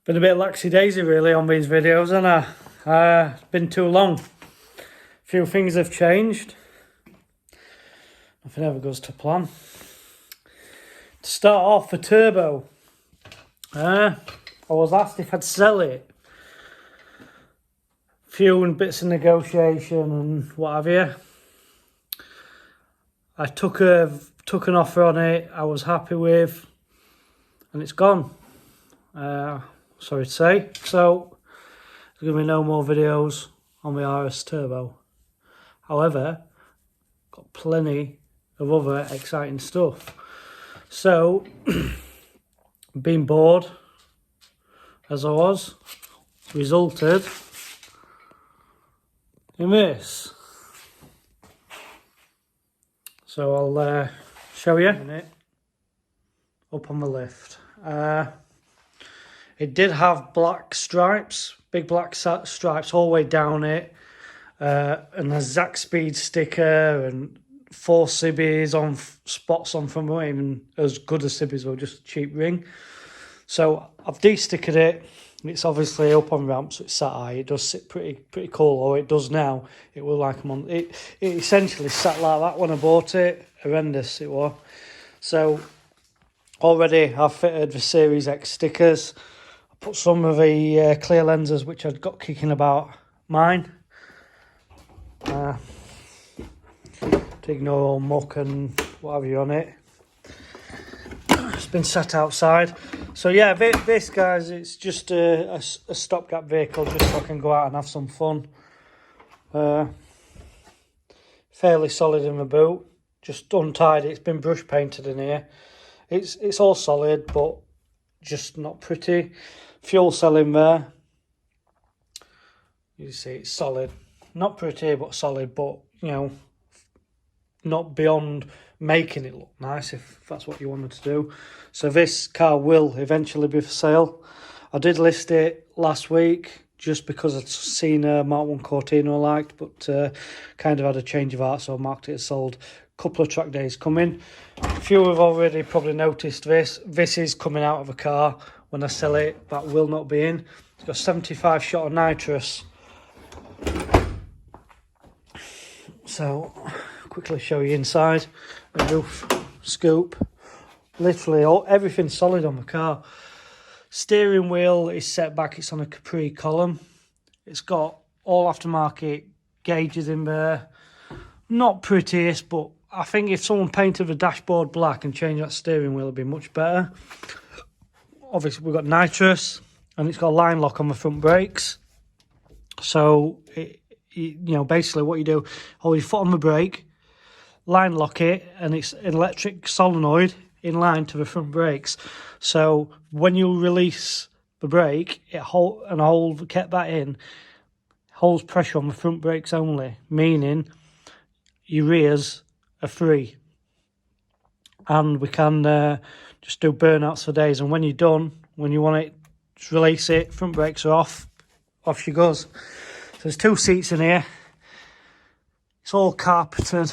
Been a bit laxy-daisy really on these videos, hasn't I? It's been too long. A few things have changed. Nothing ever goes to plan. To start off, the turbo. I was asked if I'd sell it. Few bits of negotiation and what have you. I took an offer on it. I was happy with, and it's gone. Sorry to say. So there's gonna be no more videos on the RS Turbo. However, got plenty of other exciting stuff. So being bored as I was resulted in this. So I'll show you in a minute. Up on the lift. It did have black stripes, big black stripes all the way down it, and a Zack Speed sticker and 4 sibbies on spots on from not even as good as sibbies were, just a cheap ring. So I've de-stickered it. It's obviously up on ramp, so it's sat high. It does sit pretty cool, or it does now. It will like them on. It essentially sat like that when I bought it. Horrendous it was. So already I've fitted the Series X stickers. I put some of the clear lenses which I'd got kicking about mine. To ignore all muck and whatever you on it. It's been sat outside. So yeah, this guys, it's just a stopgap vehicle just so I can go out and have some fun. Fairly solid in the boot. Just untied. It's been brush painted in here. It's all solid, but just not pretty. Fuel cell in there. You see, it's solid. Not pretty, but solid. But you know, not beyond making it look nice, if that's what you wanted to do. So this car will eventually be for sale. I did list it last week just because I'd seen a Mark 1 Cortina I liked, but kind of had a change of heart, so I marked it as sold. Couple of track days coming. A few have already probably noticed this. This is coming out of a car when I sell it. That will not be in. It's got 75 shot of nitrous. So quickly show you inside. The roof scoop. Literally everything's solid on the car. Steering wheel is set back. It's on a Capri column. It's got all aftermarket gauges in there. Not prettiest, but I think if someone painted the dashboard black and changed that steering wheel, it'd be much better. Obviously, we've got nitrous, and it's got a line lock on the front brakes. So, you know, basically what you do, hold your foot on the brake, line lock it, and it's an electric solenoid in line to the front brakes. So when you release the brake, kept that in, holds pressure on the front brakes only, meaning your rears are free. And we can just do burnouts for days. And when you're done, when you want it, just release it, front brakes are off she goes. So there's 2 seats in here. It's all carpeted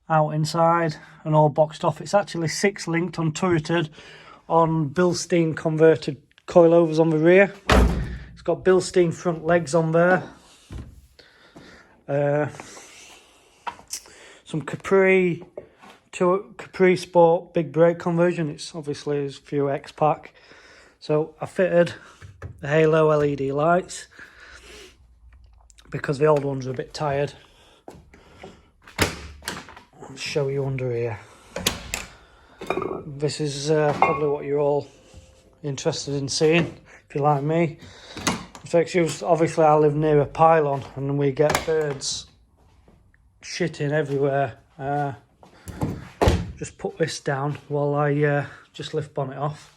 out inside and all boxed off. It's actually 6 linked unturreted on Bilstein converted coilovers on the rear. It's got Bilstein front legs on there. Some Capri Sport big brake conversion. It's obviously a few X-Pack. So I fitted the halo LED lights because the old ones are a bit tired. I'll show you under here. This is probably what you're all interested in seeing, if you like me. In fact, obviously I live near a pylon and we get birds shitting everywhere. Just put this down while I just lift bonnet off.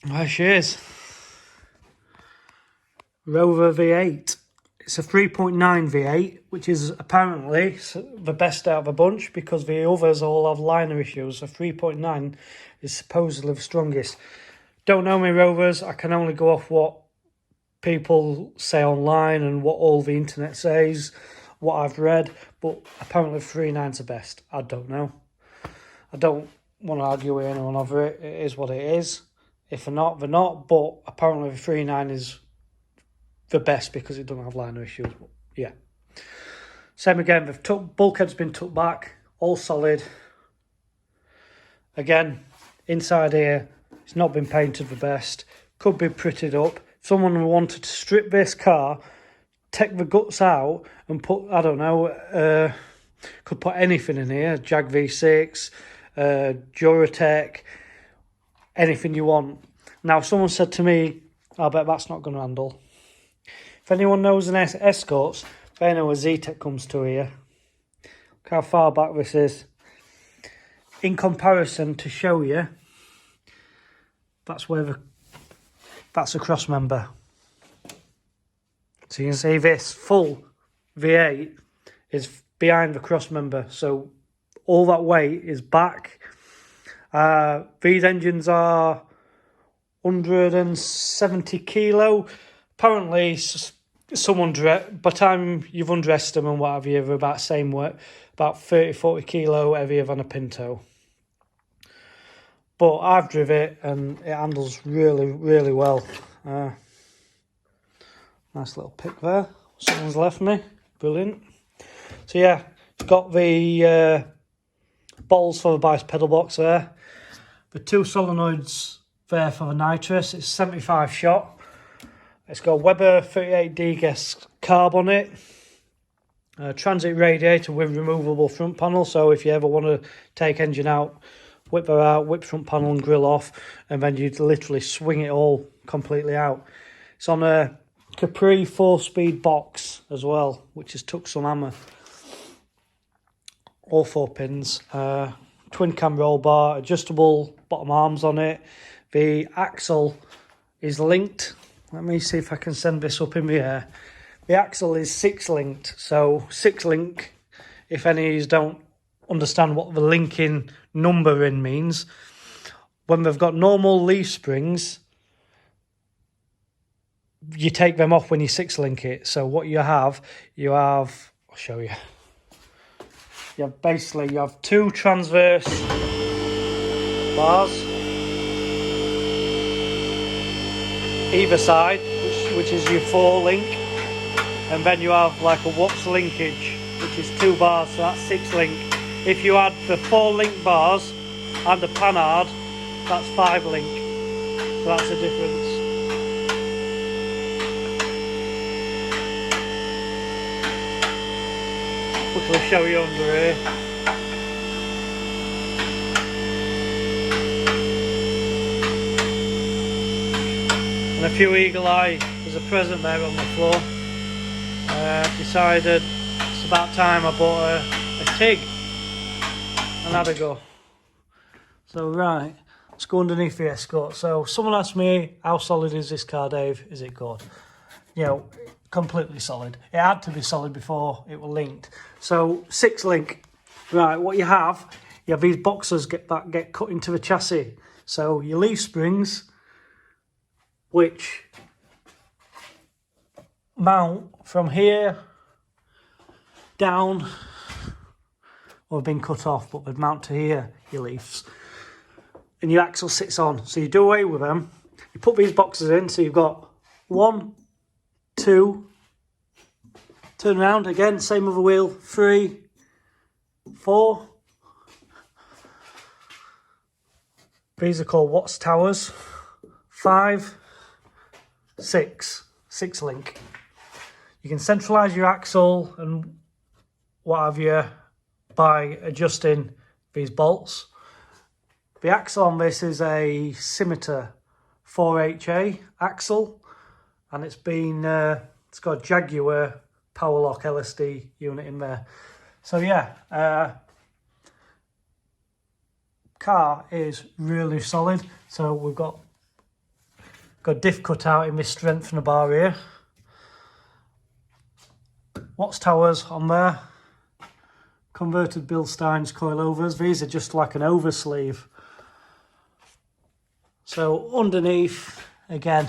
There she is. Rover V8. It's a 3.9 V8, which is apparently the best out of a bunch because the others all have liner issues. A 3.9 is supposedly the strongest. Don't know me Rovers. I can only go off what people say online and what all the internet says, what I've read, but apparently 3.9's the best. I don't know. I don't want to argue with anyone over it. It is what it is. If they're not, they're not. But apparently the 3.9 is the best because it doesn't have liner issues. But yeah. Same again. The bulkhead's been tucked back, all solid. Again, inside here, it's not been painted the best. Could be prettied up. If someone wanted to strip this car, take the guts out and put, I don't know, could put anything in here. Jag V6, Duratec, anything you want. Now, someone said to me, I bet that's not going to handle. If anyone knows an Escorts, they know a Z-Tech comes to here. Look how far back this is. In comparison, to show you, that's a cross member. So you can see this full V8 is behind the cross member. So all that weight is back. These engines are 170 kilo. Apparently, by the time you've undressed them and what have you, they're about same weight, about 30-40 kilo heavier than a Pinto. But I've driven it and it handles really, really well. Nice little pick there. Someone's left me. Brilliant. So yeah, it's got the balls for the bias pedal box there. The 2 solenoids there for the nitrous. It's 75 shot. It's got Weber 38D gas carb on it. Transit radiator with removable front panel. So if you ever want to take engine out, whip her out, whip front panel and grill off, and then you'd literally swing it all completely out. It's on a Capri 4-speed box as well, which has took some hammer. All 4 pins. Twin cam roll bar, adjustable bottom arms on it. The axle is linked. Let me see if I can send this up in the air. The axle is 6-linked. So 6-link, if any of you don't understand what the linking numbering means, when they've got normal leaf springs, you take them off when you 6-link it. So what you have, I'll show you. You have 2 transverse bars either side, which is your 4-link, and then you have like a Watts linkage, which is 2 bars, so that's 6-link. If you add the 4-link bars and the panhard, that's 5-link. So that's the difference. Quickly show you under here. And a few eagle eye. There's a present there on the floor. Decided it's about time I bought a TIG and had a go. So right, let's go underneath the Escort. So someone asked me, how solid is this car, Dave? Is it good? You know, completely solid. It had to be solid before it was linked. So 6-link. Right, what you have these boxes get cut into the chassis. So your leaf springs, which mount from here down, or have been cut off, but they'd mount to here, your leaves. And your axle sits on. So you do away with them. You put these boxes in, so you've got 1, 2, turn around again, same other wheel, 3, 4. These are called Watts towers. 5, 6-link. You can centralise your axle and what have you by adjusting these bolts. The axle on this is a Scimitar 4HA axle, and it's got a Jaguar Powerlock LSD unit in there. So yeah, car is really solid. So we've got diff cut out in this strengthener bar here. Watts towers on there. Converted Bilsteins coilovers. These are just like an oversleeve. So underneath, again,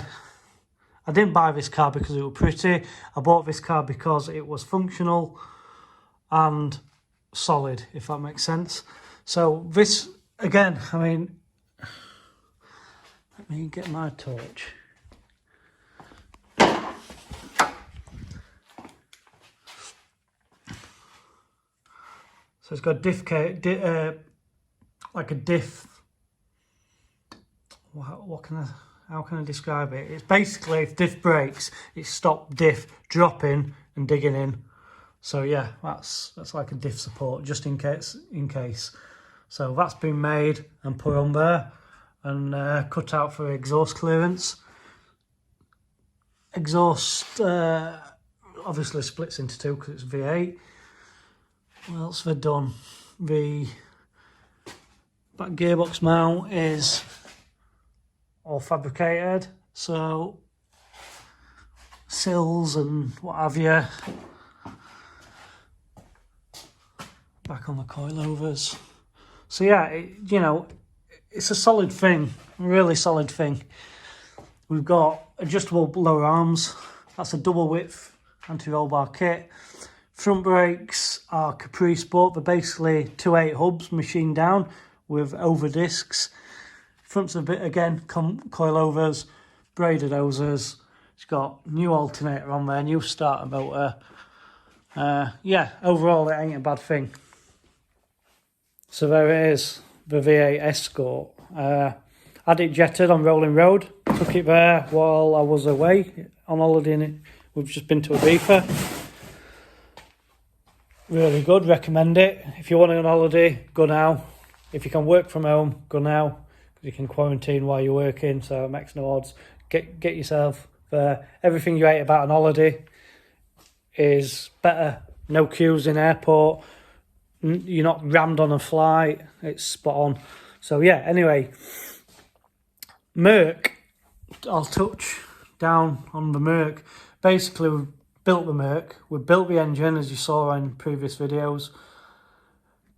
I didn't buy this car because it was pretty. I bought this car because it was functional and solid, if that makes sense. So this, again, I mean, let me get my torch. So it's got like a diff. How can I describe it? It's basically, if diff breaks, it's stop diff dropping and digging in. So yeah, that's like a diff support, just in case. So that's been made and put on there and cut out for exhaust clearance. Exhaust obviously splits into two because it's V8. What else have I done? The back gearbox mount is all fabricated, so sills and what have you. Back on the coilovers. So yeah, you know, it's a solid thing, really solid thing. We've got adjustable lower arms. That's a double width anti-roll bar kit. Front brakes are Capri Sport. They're basically 2.8 hubs machined down with over discs. Front's a bit, again, coilovers, braided hoses. It's got new alternator on there, new starter motor. Yeah, overall it ain't a bad thing. So there it is, the V8 Escort. Had it jetted on Rolling Road. Took it there while I was away on holiday. We've just been to Ibiza. Really good, recommend it. If you want to go on holiday, go now. If you can work from home, go now. Because you can quarantine while you're working, so it makes no odds. Get yourself there. Everything you hate about an holiday is better. No queues in airport. You're not rammed on a flight. It's spot on. So yeah, anyway. Merc. I'll touch down on the Merc. Basically, we've built the Merc. We built the engine, as you saw in previous videos.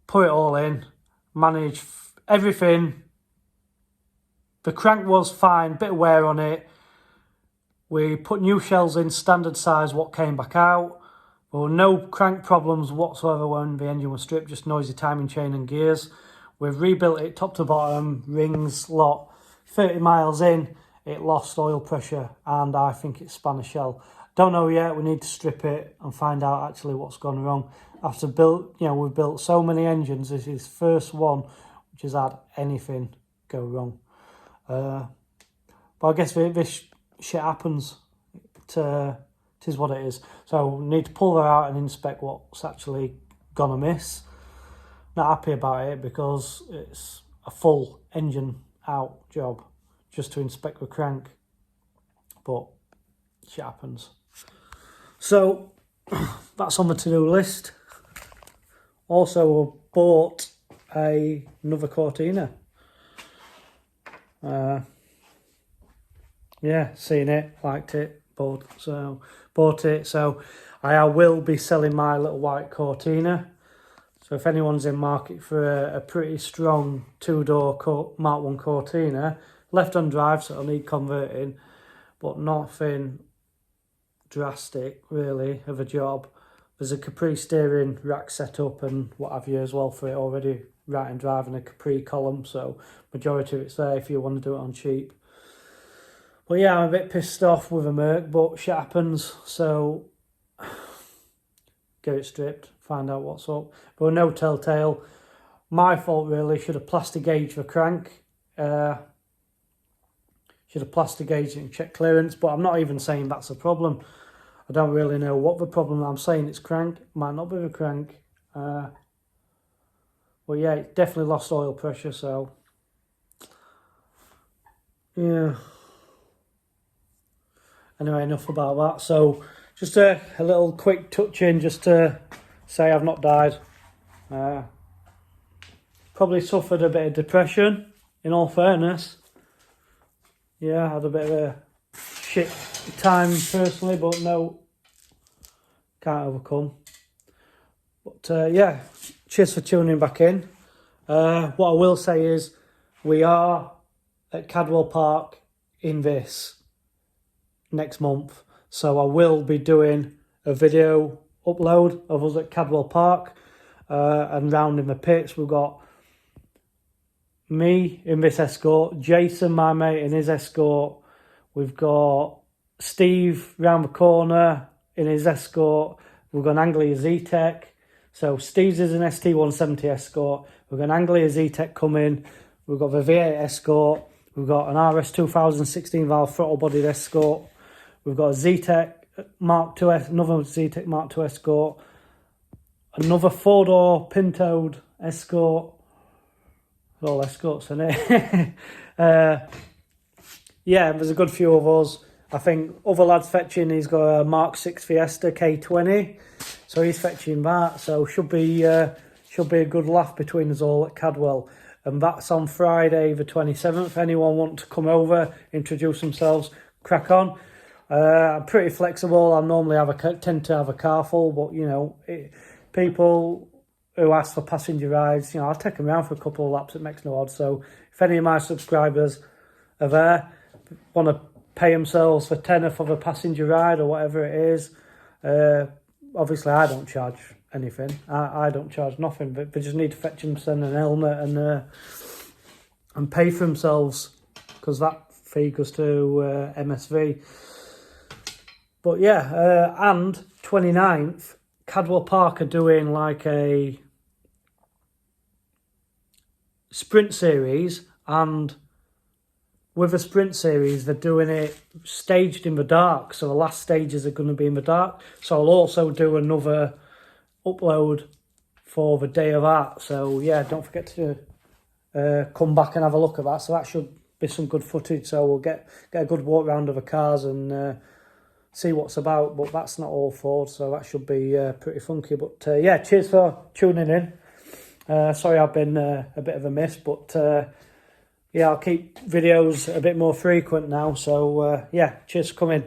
Put it all in. Managed everything. The crank was fine. Bit of wear on it. We put new shells in, standard size, what came back out. There were no crank problems whatsoever when the engine was stripped, just noisy timing chain and gears. We've rebuilt it top to bottom, rings, lot. 30 miles in, it lost oil pressure and I think it span a shell. Don't know yet, we need to strip it and find out actually what's gone wrong. After we've built so many engines, this is the first one which has had anything go wrong. But I guess this shit happens. It is what it is. So we need to pull that out and inspect what's actually gone amiss. Not happy about it because it's a full engine out job just to inspect the crank. But shit happens. So that's on the to-do list. Also bought another Cortina. Yeah, seen it, liked it, bought it. So I will be selling my little white Cortina. So if anyone's in market for a pretty strong two-door Mark 1 Cortina, left-hand drive, so it'll need converting, but nothing drastic really of a job. There's a Capri steering rack set up and what have you as well for it already, right-hand drive and a Capri column, so majority of it's there if you want to do it on cheap. But yeah, I'm a bit pissed off with a Merc, but shit happens, so get it stripped, find out what's up. But no telltale. My fault really, should have plastic gauged the crank. Should have plastic gauged and checked clearance, but I'm not even saying that's a problem. I don't really know what the problem. I'm saying it's crank, might not be the crank. Well, yeah, it definitely lost oil pressure, so yeah. Anyway, enough about that. So just a little quick touch in just to say I've not died. Probably suffered a bit of depression, in all fairness. Yeah, I had a bit of a shit time personally, but no, can't overcome. But yeah, cheers for tuning back in. What I will say is we are at Cadwell Park in this next month. So I will be doing a video upload of us at Cadwell Park and round in the pits. We've got me in this Escort, Jason, my mate, in his Escort. We've got Steve round the corner in his Escort. We've got an Anglia Z-Tech. So Steve's is an ST170 Escort. We've got an Anglia Z-Tech coming. We've got the V8 Escort. We've got an RS 2016 valve throttle bodied Escort. We've got a Z-Tech Mark 2, another Z-Tech Mark 2 Escort. Another 4-door Pintoed Escort. All Escorts in it. Yeah, there's a good few of us. I think other lads fetching, he's got a Mark 6 Fiesta K20. So he's fetching that. So should be a good laugh between us all at Cadwell. And that's on Friday the 27th. Anyone want to come over, introduce themselves, crack on. I'm pretty flexible. I normally tend to have a car full, but you know, people who ask for passenger rides, you know, I'll take them around for a couple of laps. It makes no odds. So if any of my subscribers are there, want to pay themselves for tenner for the passenger ride or whatever it is, obviously I don't charge anything. I don't charge nothing, but they just need to fetch them, send an helmet and pay for themselves, because that fee goes to MSV. But yeah, and 29th, Cadwell Park are doing like a sprint series, and with a sprint series, they're doing it staged in the dark. So the last stages are going to be in the dark. So I'll also do another upload for the day of that. So yeah, don't forget to come back and have a look at that. So that should be some good footage. So we'll get a good walk round of the cars and see what's about. But that's not all Ford, so that should be pretty funky. But yeah, cheers for tuning in. Sorry I've been a bit of a miss, but yeah, I'll keep videos a bit more frequent now. So yeah, cheers for coming.